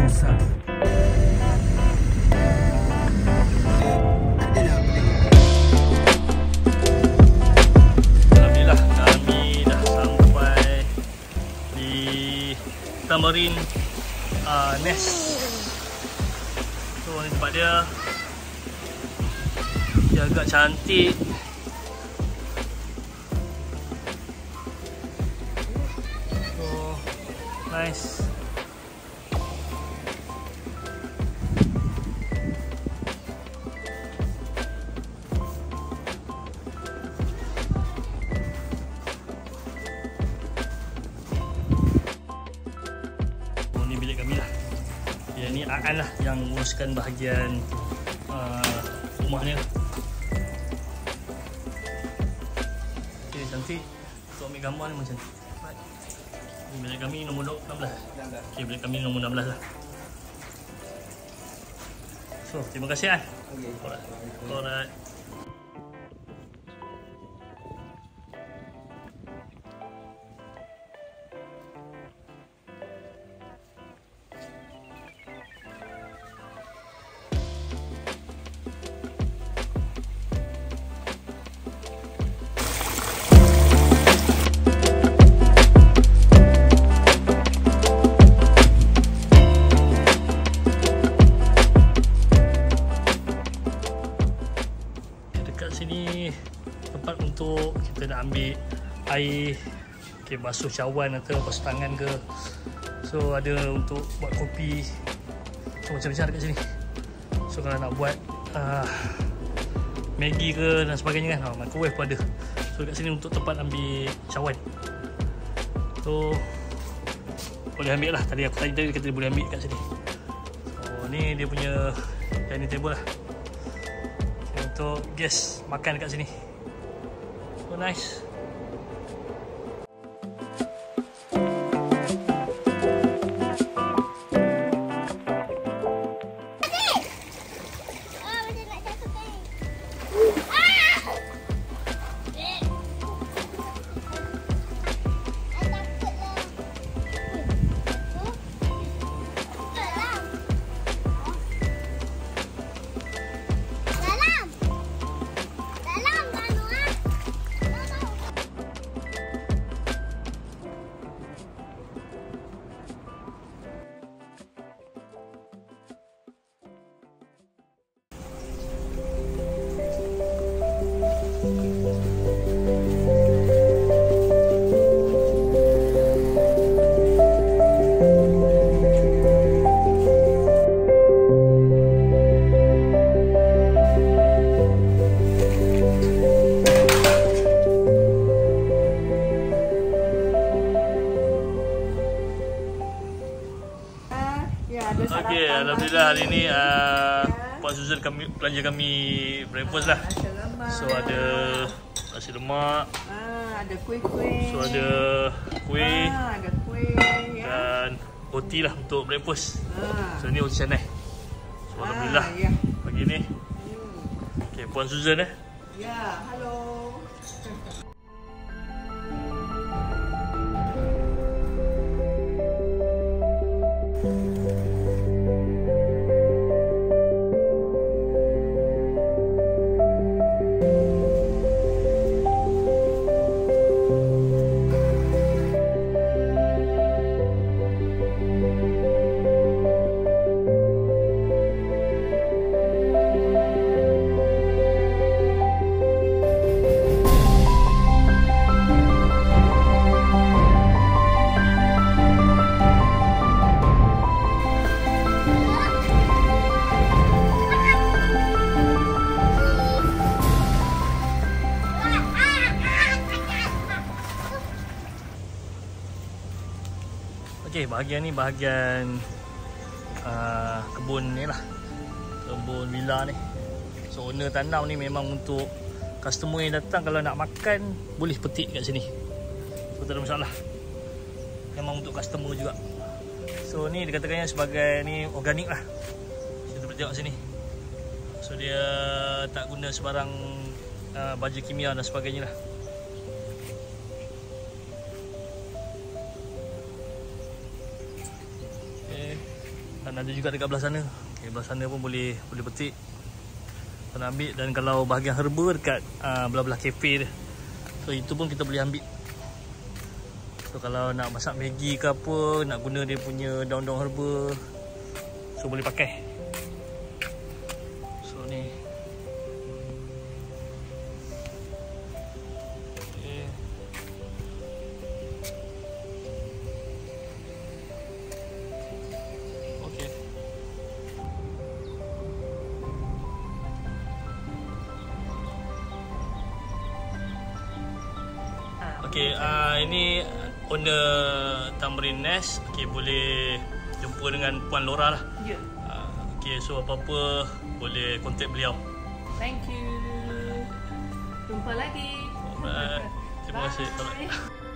besar. Alhamdulillah kami dah sampai di Tamarin Nest. So ni tempat dia. Dia agak cantik. So nice. Ni bilik kami lah. Yang ni Aan lah yang uruskan bahagian rumahnya. Okay, cantik. Untuk ambil gambar ni macam ni. Ni bilik kami nombor 16. Okay, bilik kami nombor 16 lah. So, terima kasih Aan. Alright. Sini tempat untuk kita nak ambil air, okay, basuh cawan atau basuh tangan ke. So ada untuk buat kopi, so macam-macam dekat sini. So kalau nak buat Maggi ke dan sebagainya kan, microwave pun ada. So dekat sini untuk tempat ambil cawan. So boleh ambil lah. Tadi aku tanya tadi, kata dia boleh ambil kat sini. So ni dia punya dining table lah untuk guest makan dekat sini. So nice. Okey, alhamdulillah hari ni Puan Susan belanja kami breakfast lah. So ada nasi lemak, ada kuih-kuih. so ada kuih, Ada kuih ya. dan roti lah untuk breakfast. So ni roti canai. So alhamdulillah Ya. pagi ni. Okey, Puan Susan Ya, halo. Okey, bahagian ni bahagian kebun ni lah. Kebun villa ni. So owner tanam ni memang untuk customer yang datang kalau nak makan boleh petik kat sini. So tak ada masalah. Memang untuk customer juga. So ni dikatakannya sebagai ni organik lah. Kita boleh tengok sini. So dia tak guna sebarang baja kimia dan sebagainya lah. Dan ada juga dekat belah sana. Okay, belah sana pun boleh petik. Kita nak ambil. Dan kalau bahagian herba dekat belah-belah kafe dia. So itu pun kita boleh ambil. So kalau nak masak Maggi ke apa, nak guna dia punya daun-daun herba, so boleh pakai. So ni. Okay, ini owner Tamarind Nest. Okay, boleh jumpa dengan Puan Laura lah. Ya. Okay, so apa-apa boleh contact beliau. Thank you. Jumpa lagi. Alright. Terima kasih. Bye.